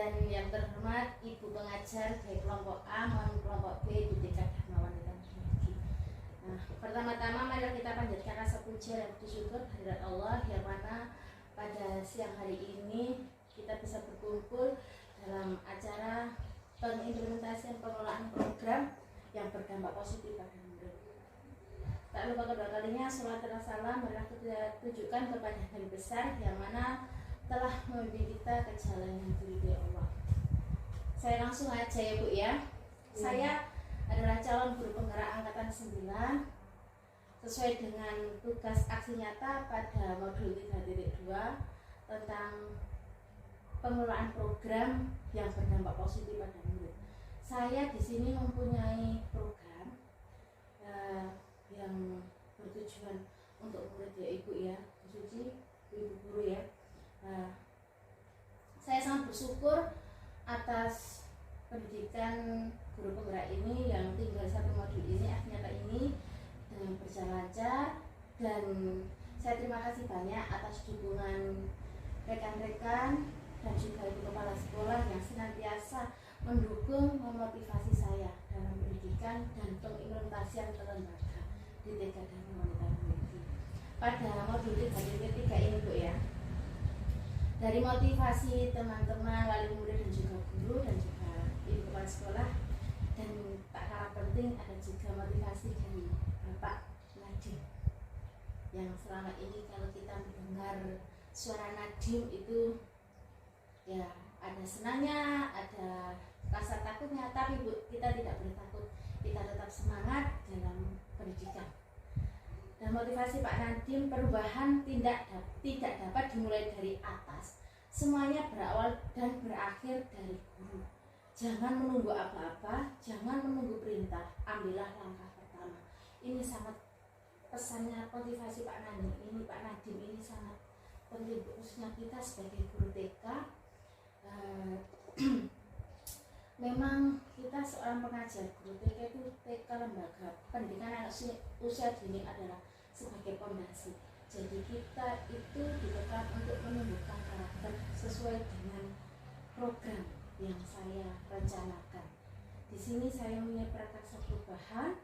dan yang terhormat Ibu pengajar dari kelompok A maupun kelompok B di tingkat Dharma Wanita Merdeka. Nah, pertama-tama mari kita panjatkan rasa puja dan bersyukur kehadirat Allah yang mana pada siang hari ini kita bisa berkumpul dalam acara pengimplementasian pengelolaan program yang berdampak positif pada murid. Tak lupa kedua kalinya salawat dan salam marilah kita tujukan kepada Nabi besar yang mana telah membimbing kita ke jalan yang diridhoi Allah. Saya langsung aja ya Bu ya. Saya adalah calon guru penggerak angkatan 9 sesuai dengan tugas aksi nyata pada modul 3.2 tentang pengelolaan program yang berdampak positif pada murid. Saya di sini mempunyai program yang bertujuan untuk murid ya Ibu ya, Bu Suci, Ibu guru ya. Saya sangat bersyukur atas pendidikan guru penggerak ini yang tinggal satu modul ini, ternyata ini dengan berjalan lancar, dan saya terima kasih banyak atas dukungan rekan-rekan dan juga ibu kepala sekolah yang senantiasa mendukung, memotivasi saya dalam pendidikan dan pengimplementasian kelembagaan di TK Dharma Wanita Merdeka. Pada modul 3.3 ini Bu ya, dari motivasi teman-teman, wali murid dan juga guru dan juga ibu kepala sekolah, dan tak kalah penting ada juga motivasi dari Bapak Nadiem yang selama ini kalau kita mendengar suara Nadiem itu ya ada senangnya, ada rasa takutnya, tapi Bu, kita tidak boleh takut, kita tetap semangat dalam pendidikan. Dan motivasi Pak Nadiem, perubahan tidak dapat dimulai dari atas, semuanya berawal dan berakhir dari guru. Jangan menunggu apa-apa, jangan menunggu perintah, ambillah langkah pertama. Ini sangat pesannya motivasi Pak Nadiem ini sangat penting khususnya kita sebagai guru TK. Memang kita seorang pengajar guru TK itu TK lembaga pendidikan anak usia dini adalah sebagai pondasi. Jadi kita itu ditetapkan untuk menumbuhkan karakter sesuai dengan program yang saya rencanakan. Di sini saya punya prakarsa perubahan,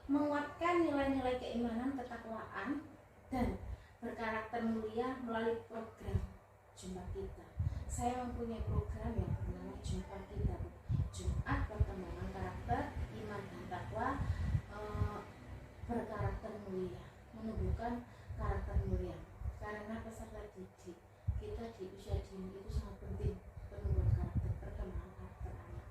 menguatkan nilai-nilai keimanan, ketakwaan, dan berkarakter mulia melalui program Jumpa Kita. Saya mempunyai program yang bernama Jumpa Kita, Jumat Perkembangan Karakter, Iman dan Takwa, berkarakter mulia, menumbuhkan karakter mulia. Karena peserta didik kita di usia dini itu sangat penting penumbuhan karakter, perkembangan karakter anak.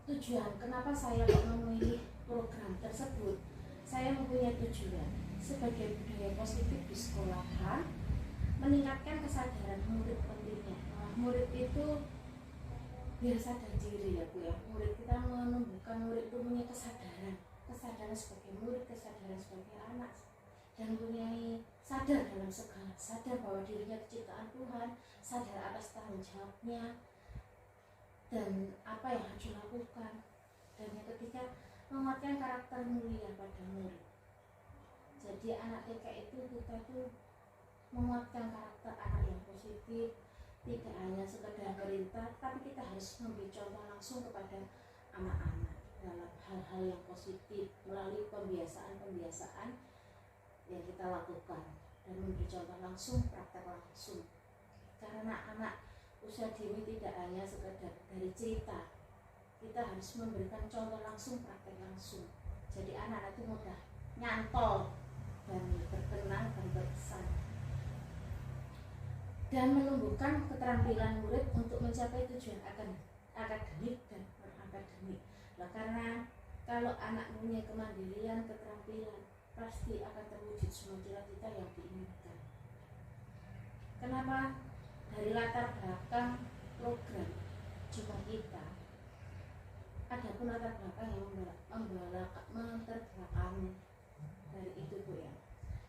Tujuan kenapa saya memilih program tersebut? Saya mempunyai tujuan sebagai budaya positif di sekolahan, meningkatkan kesadaran murid pentingnya. Murid itu biar sadar diri ya Bu ya. Murid kita menumbuhkan murid itu punya kesadaran sebagai murid, kesadaran sebagai anak, dan mempunyai sadar dalam segala, sadar bahwa dirinya ciptaan Tuhan, sadar atas tanggung jawabnya dan apa yang harus dilakukan. Dan yang ketiga, menguatkan karakter mulia pada murid. Jadi anak TK itu kita tuh menguatkan karakter anak yang positif, tidak hanya sekedar perintah, tapi kita harus memberi contoh langsung kepada anak-anak dalam hal-hal yang positif melalui pembiasaan yang kita lakukan dan memberi contoh langsung, praktek langsung. Karena anak usia dini tidak hanya sekedar dari cerita, kita harus memberikan contoh langsung, praktek langsung. Jadi anak-anak itu mudah nyantol dan berkenan dan berkesan, dan menumbuhkan keterampilan murid untuk mencapai tujuan akademik dan non-akademik. Nah, karena kalau anak punya kemandirian, keterampilan, pasti akan terwujud semua cita-cita yang diinginkan. Kenapa? Dari latar belakang program Jumpa Kita, adapun latar belakang yang memperbelakangi dari itu Bu ya.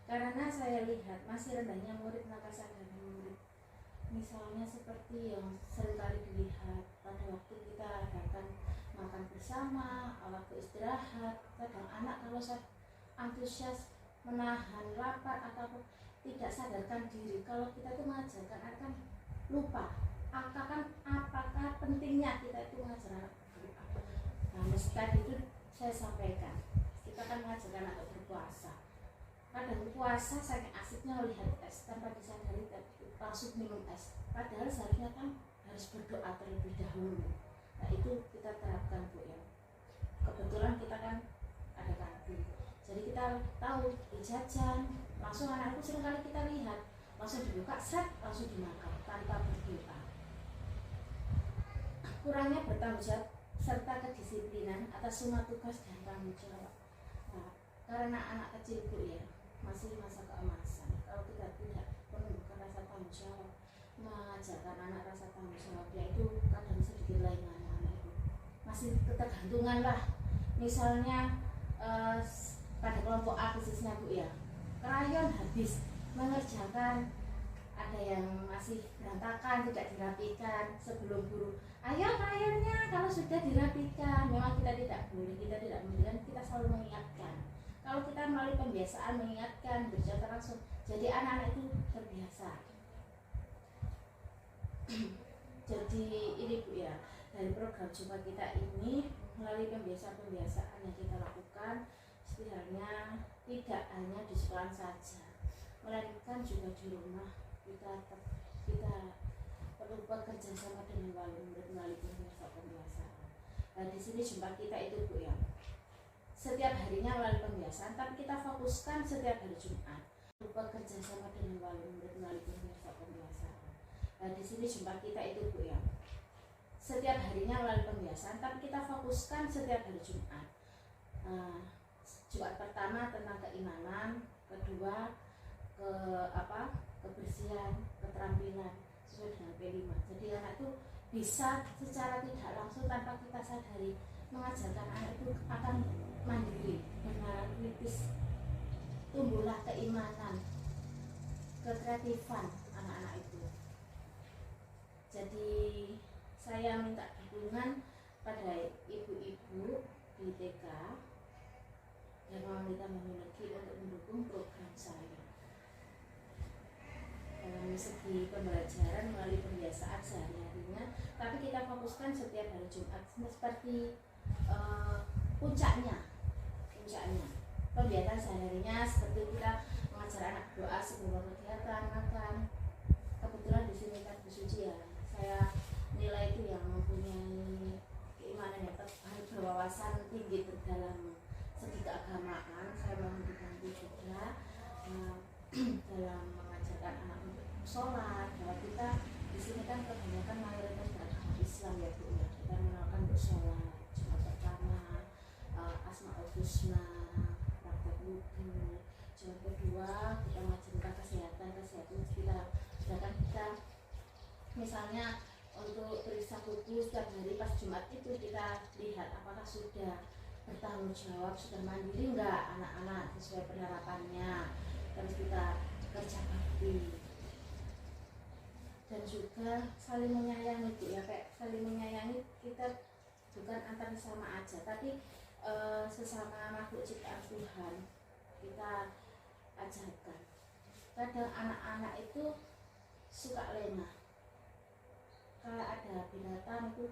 Karena saya lihat masih rendahnya murid kesadaran murid. Misalnya seperti yang seringkali dilihat pada waktu kita adakan makan bersama, waktu istirahat, kadang anak kalau antusias menahan lapar atau tidak sadarkan diri, kalau kita tuh mengajarkan anak kan lupa apakah pentingnya kita itu mengajar anak berdoa. Nah, mesti tadi itu saya sampaikan, kita kan mengajarkan anak berpuasa. Kadang puasa saking asiknya melihat es tanpa disadari langsung minum es. Padahal seharusnya kan harus berdoa terlebih dahulu. Nah itu kita terapkan Bu ya. Kebetulan kita kan ada kantin, jadi kita tahu di jajan langsung anakku sering kali kita lihat langsung dibuka set langsung dimakan tanpa berdoa. Kurangnya bertanggung jawab serta kedisiplinan atas semua tugas dan tanggung jawab. Nah, karena anak kecil Bu ya, masih masa keemasan. Kalau kita tidak menunjukkan rasa tanggung jawab, mengajarkan anak rasa tanggung jawabnya itu kadang sedikit lain anak itu masih ketergantungan lah. Misalnya pada kelompok A khususnya Bu ya, krayon habis, mengerjakan ada yang masih berantakan tidak dirapikan sebelum guru, ayo krayonnya kalau sudah dirapikan. Memang kita tidak memberikan, kita selalu mengingatkan. Kalau kita melalui pembiasaan mengingatkan berkata langsung, jadi anak-anak itu terbiasa. Jadi ini Bu ya, dari program Jumpa kita ini melalui pembiasaan yang kita lakukan setidaknya tidak hanya di sekolah saja, melainkan juga di rumah kita perlu bekerja sama dengan wali murid melalui pembiasaan. Nah di sini Jumpa kita itu Bu ya, setiap harinya melalui pembiasaan, tapi kita fokuskan setiap hari Jumat bekerja sama dengan wali murid melalui pembiasaan. Nah di sini Jumpa kita itu Bu ya, setiap harinya melalui pembiasaan, tapi kita fokuskan setiap hari Jumat. Jumat pertama tentang keimanan, kedua kebersihan, keterampilan sesuai dengan P5. Jadi anak itu bisa secara tidak langsung tanpa kita sadari mengajarkan anak itu akan mandiri, benar kritis, tumbuhlah keimanan, kekreatifan anak-anak itu. Jadi saya minta dukungan pada ibu-ibu di TK yang wanita memiliki untuk mendukung program saya dalam segi pembelajaran melalui pembiasaan sehari-harinya, tapi kita fokuskan setiap hari Jumat seperti puncaknya pembiasaan sehari-harinya, seperti kita mengajar anak doa sebelum kegiatan makan. Kebetulan di sini kan Bu Suci ya, saya nilai itu yang mempunyai keimanan yang terbaik, berwawasan tinggi dalam segi keagamaan. Saya mohon dibantu juga dalam mengajarkan anak untuk sholat. Bahwa kita di sini kan kebanyakan mayoritas beragama Islam ya Bu ya. Kita mengenalkan untuk sholat Jumat pertama, Asmaul Husna, praktek wudhu. Jumat kedua kita mengajarkan kesehatan kita. Sedangkan kita misalnya untuk periksa kuku setiap hari pas Jumat itu kita lihat apakah sudah bertanggung jawab, sudah mandiri enggak anak-anak sesuai penerapannya. Terus kita kerja bakti dan juga saling menyayangi Bu ya, kayak saling menyayangi kita bukan antar sama aja, tapi sesama makhluk ciptaan Tuhan kita ajarkan. Kadang anak-anak itu suka lengah, kalau ada binatang itu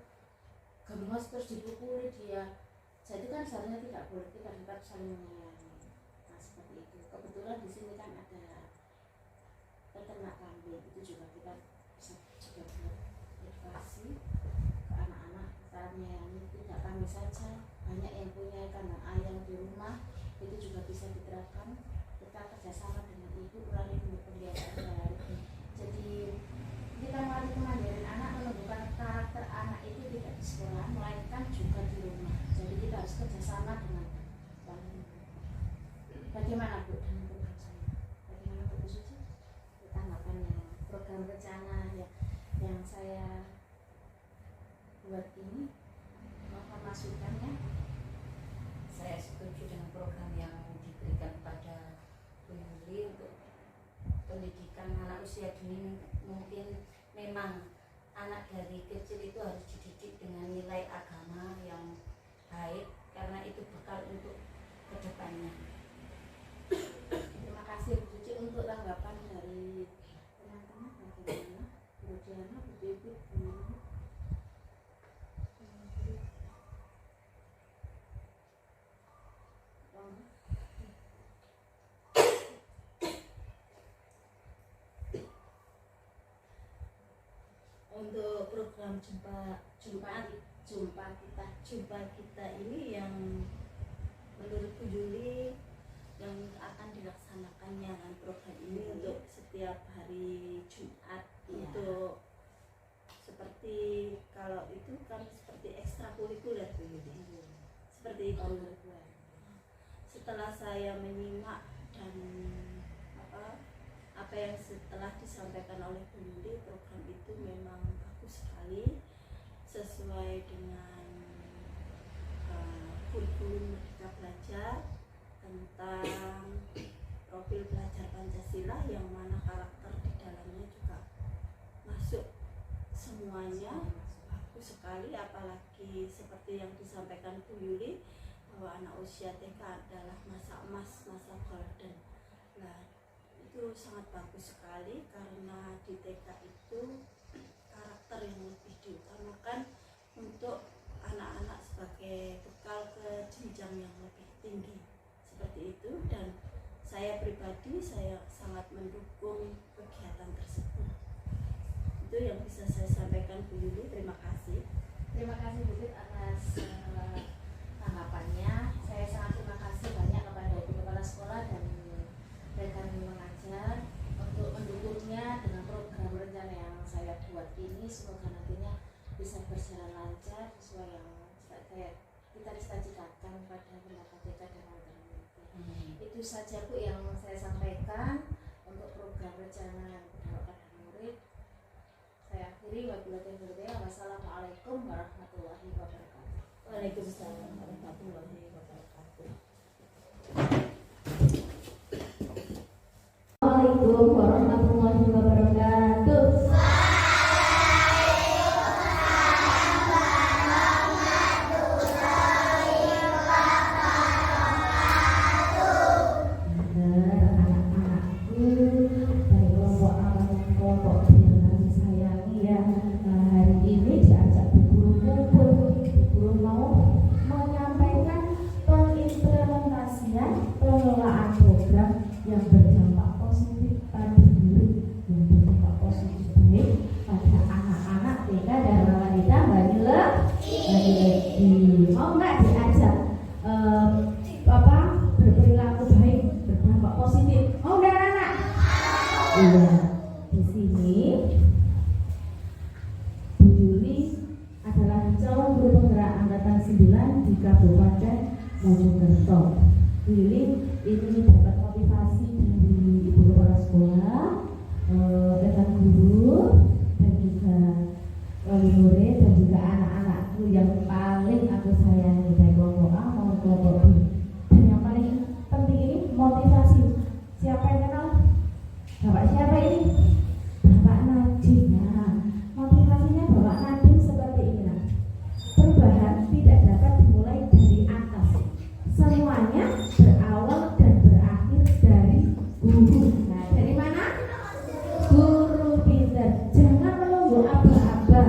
gemes terus dipukuli dia, jadi kan seharusnya tidak boleh, kita tetap saling menyayangi. Nah seperti itu. Kebetulan di sini kan ada peternak kambing, itu juga kita bisa juga buat edukasi ke anak-anak cara menyayangi. Tidak kami saja, banyak yang punya kandang ayam di rumah, itu juga bisa diterapkan. Kita kerjasama dengan ibu melalui pembiayaan dari. Jadi kita melalui kemandirian anak menumbuhkan karakter anak itu tidak di sekolah, melainkan juga di rumah. Jadi kita harus kerjasama dengan bagaimana Bu dengan program saya? Bagaimana Bu Suci? Tanggapannya program rencana yang saya buat ini, mohon masukannya. Saya setuju dengan program yang diberikan pada Bu Yuli untuk pendidikan anak usia dini. Mungkin memang anak dari kecil itu harus dididik dengan nilai agama yang baik, karena itu bekal untuk kedepannya. Terima kasih Bu Suci untuk tanggapan dari teman-teman. Bagaimana Bu Diana, Bu Dewi, Bu untuk program Jumat jumpa kita ini yang menurut Bu Yuli yang akan dilaksanakannya kan program ini untuk setiap hari Jumat untuk seperti kalau itu kan seperti ekstrakurikuler Bu Yuli. Seperti itu. Setelah saya menyimak dan apa yang setelah disampaikan oleh Bu Yuli, program itu memang bagus sekali sesuai dengan kurikulum Merdeka Belajar tentang profil belajar Pancasila yang mana karakter di dalamnya juga masuk semuanya bagus sekali, apalagi seperti yang disampaikan Bu Yuli bahwa anak usia TK adalah masa emas, masa golden. Nah, itu sangat bagus sekali karena di TK itu karakter yang lebih diutamakan untuk anak-anak sebagai bekal ke jenjang yang lebih tinggi seperti itu, dan saya pribadi saya sangat mendukung kegiatan tersebut. Itu yang bisa saya sampaikan Bu Yuli. Terima kasih. Terima kasih Bu Yuli atas tanggapannya. Saya sangat terima kasih banyak kepada Ibu Kepala Sekolah dan rekan mengajar untuk mendukungnya dengan program rencana yang saya buat ini. Semoga nantinya bisa berjalan lancar sesuai yang kita cita-citakan pada pendapat kita dan teman-teman. Itu saja Bu yang saya sampaikan untuk program rencana pendapat murid. Saya akhiri, wabillahi taufiq. Wassalamualaikum warahmatullahi wabarakatuh. Waalaikumsalam warahmatullahi wabarakatuh. Assalamualaikum warahmatullahi wabarakatuh. Yang berdampak positif pada diri, yang berdampak positif baik pada anak-anak TK dan wanita bagi lebih mau nggak diajak berperilaku baik, berdampak positif, mau nggak anak? Iya, di sini Bu Yuli adalah calon guru penggerak angkatan 9 di Kabupaten Mojokerto. Bu Yuli ini dapat motivasi dari Ibu Kepala Sekolah, rekan guru, dan juga wali murid dan juga anak-anakku yang paling aku sayangi dari kelompok A maupun kelompok B. Dan yang paling penting ini motivasi. Siapa yang kenal? Bapak siapa ini? Bapak Nadiem. Nah, motivasinya Bapak Nadiem seperti ini. Nah, perubahan tidak dapat dimulai dari atas. Semuanya berawal dan berakhir dari guru. Nah, dari mana? Guru pintar. Jangan menunggu aba-aba,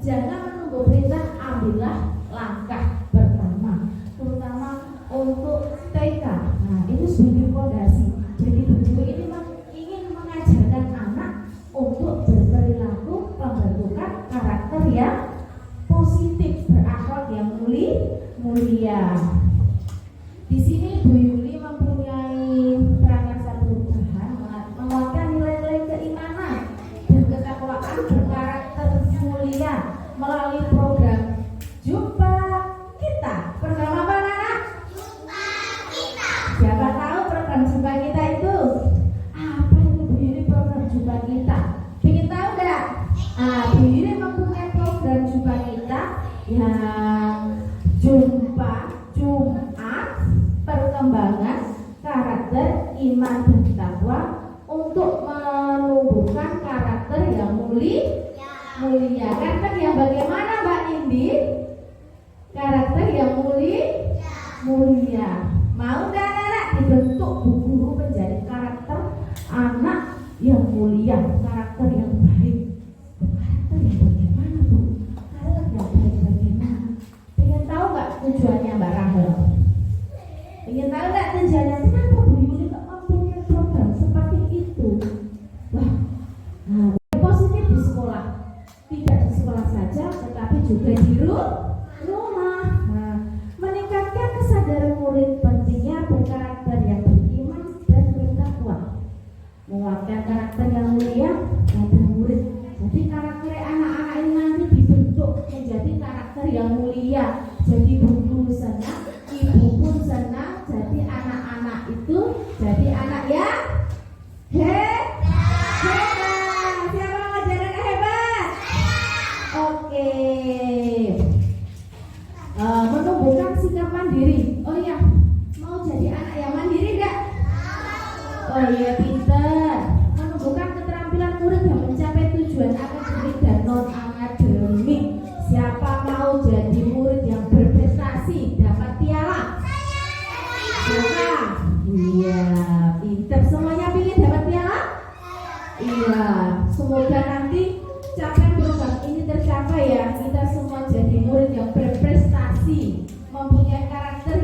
jangan menunggu perintah, ambillah langkah pertama, terutama untuk TK. Nah, itu sebagai fondasi. Jadi guru ini ingin mengajarkan anak untuk berperilaku, pembentukan karakter yang positif, berakhlak yang mulia. Di sini Bu Yuli mempunyai pranasa perubahan, menguatkan nilai-nilai keimanan dan ketakwaan berkarakter mulia melalui program Jumpa Kita. Program apa anak? Jumpa Kita. Siapa tahu program Jumpa Kita itu? Apa itu Bu Yuli program Jumpa Kita? Ingin tahu enggak? Bu Yuli mempunyai program Jumpa Kita yang Jumpa Jumat, perkembangan karakter, iman dan takwa untuk menumbuhkan karakter yang mulia. Karakter yang bagaimana Mbak Indi? Karakter yang mulia. Mau nggak anak dibentuk Bu Guru menjadi karakter anak yang mulia, karakter yang baik. Karakter yang bagaimana Bu? Karakter yang baik bagaimana? Pengen tahu nggak tujuannya Mbak Rahel? Ingin tahu nggak tujuannya? Kenapa Bu Yuli kok mempunyai program seperti itu? Wah, positif di sekolah, tidak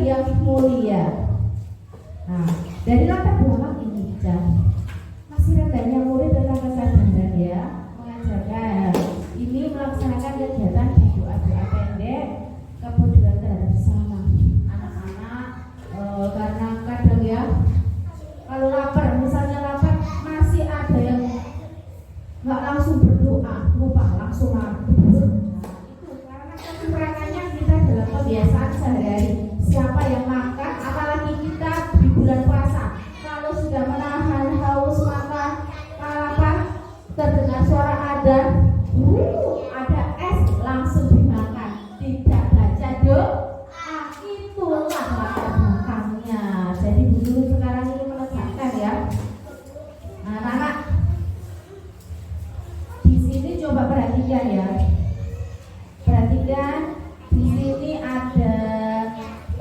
yang mulia. Nah, dari latar belakang ini masih rendahnya murid tentang kesadaran ya, mengajarkan ini melaksanakan kegiatan doa-doa pendek, kepedulian terhadap sesama anak-anak, karena kadang ya kalau lapar, misalnya lapar masih ada yang nggak langsung berdoa, lupa langsung tidur. Nah, itu karena kekurangannya kita dalam kebiasaan sehari-hari. Siapa yang makan, apalagi kita di bulan puasa, kalau sudah menahan haus maka terdengar suara ada es langsung dimakan, tidak baca doa, itulah latar belakangnya. Jadi dulu sekarang ini menegakkan ya. Nah, anak-anak di sini coba perhatikan ya. Perhatikan di sini ada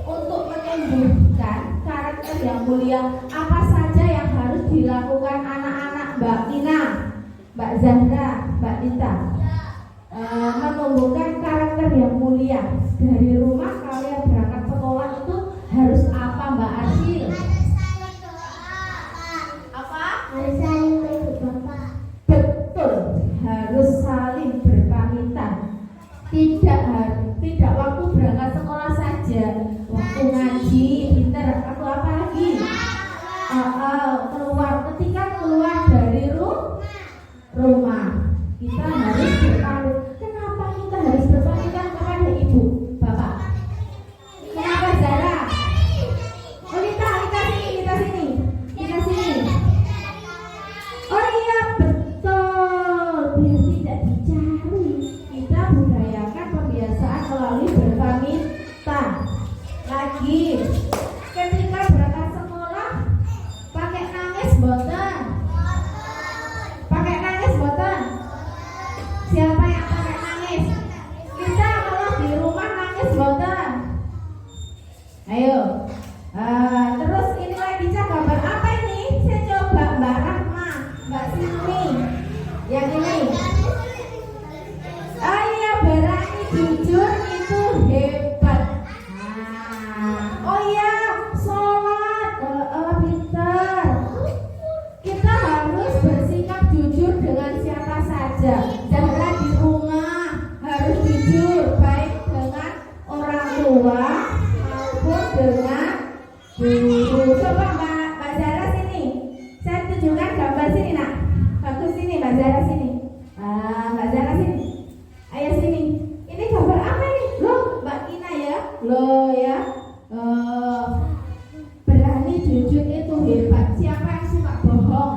untuk menumbuhkan karakter yang mulia. Apa saja yang harus dilakukan anak-anak Mbak Tina, Mbak Zahra, Mbak Dita? Menumbuhkan karakter yang mulia. Dari rumah kalian berangkat sekolah itu harus apa Mbak Arsil? Apa? Harus saling mengikut Bapak. Betul, harus saling berpamitan. Tidak waktu berangkat sekolah saja, waktu ngaji, pinter atau apa lagi? Ketika keluar dari rumah kita harus berpamit. Kenapa kita harus berpamitan kepada ibu, bapak? Kenapa Zara? Oh kita sini. Oh iya betul, biar tidak dicari. Kita budayakan kebiasaan melalui berpamitan. Lagi, ketika berangkat sekolah, pakai nangis boten? Siapa yang pakai nangis? Kita kalau di rumah nangis boten? Ayo. Terus ini lagi gambar apa ini? Saya coba Mbak Rahma, Mbak Sini, yang ini. Oh iya, berani jujur itu hebat. Oh iya, sholat, pintar. Kita harus bersikap jujur dengan siapa saja. Jangan di rumah harus jujur, baik dengan orang tua maupun dengan guru. Coba Mbak Zara sini. Saya tunjukkan gambar sini nak. Bagus sini Mbak Zara sini. Mbak Zara sini. Ayo sini. Ini gambar apa ini? Loh, Mbak Tina ya. Loh ya. Berani jujur itu hebat. Siapa yang suka bohong?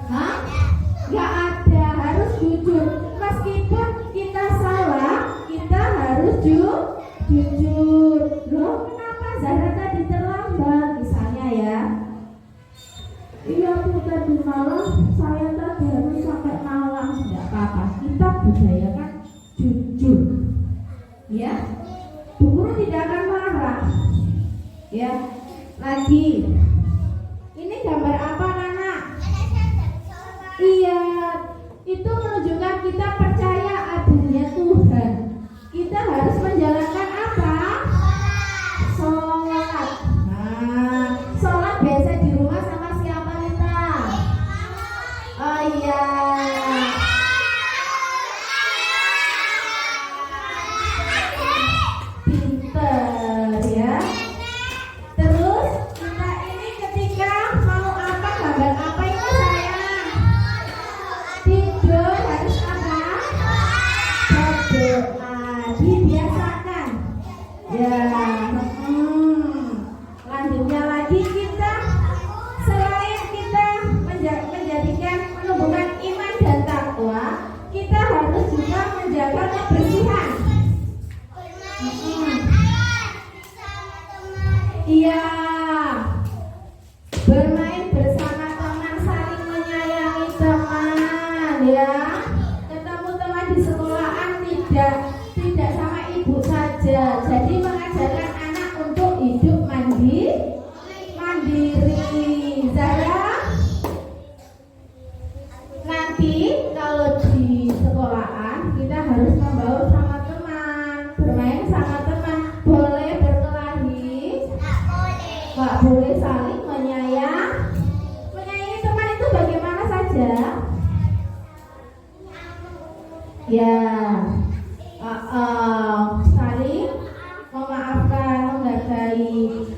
Hah? Gak ada, harus jujur. Meskipun kita salah, kita harus jujur. Loh, kenapa Zara tadi terlambat? Misalnya ya. Iya, aku tadi malam, saya tadi harus sampai malam. Tidak apa-apa, kita budayakan jujur. Ya, Bu Guru tidak akan marah. Ya, lagi. Ini gambar apa, Nana? Iya, itu menunjukkan kita percaya adanya Tuhan. Kita harus menjalankan apa? Sholat. Nah, sholat biasa di rumah sama siapa Nita? Oh iya. Pinter ya. Terus kita ini ketika mau apa, gambar apa itu sayang? Tidur harus apa? Berdoa, dibiasakan. Ya. Lanjutnya lagi kita selain kita menjadikan menumbuhkan iman dan takwa, kita harus juga menjaga kebersihan. Iya, bermain bersama teman, saling menyayangi teman ya. Ketemu teman di sekolahan tidak sama ibu saja. Jadi mengajarkan anak untuk hidup mandiri. Zara, nanti kalau di sekolahan kita harus membaur sama teman, bermain sama teman, boleh berkelas boleh saling menyayangi teman itu bagaimana saja? Ya, saling memaafkan, menghargai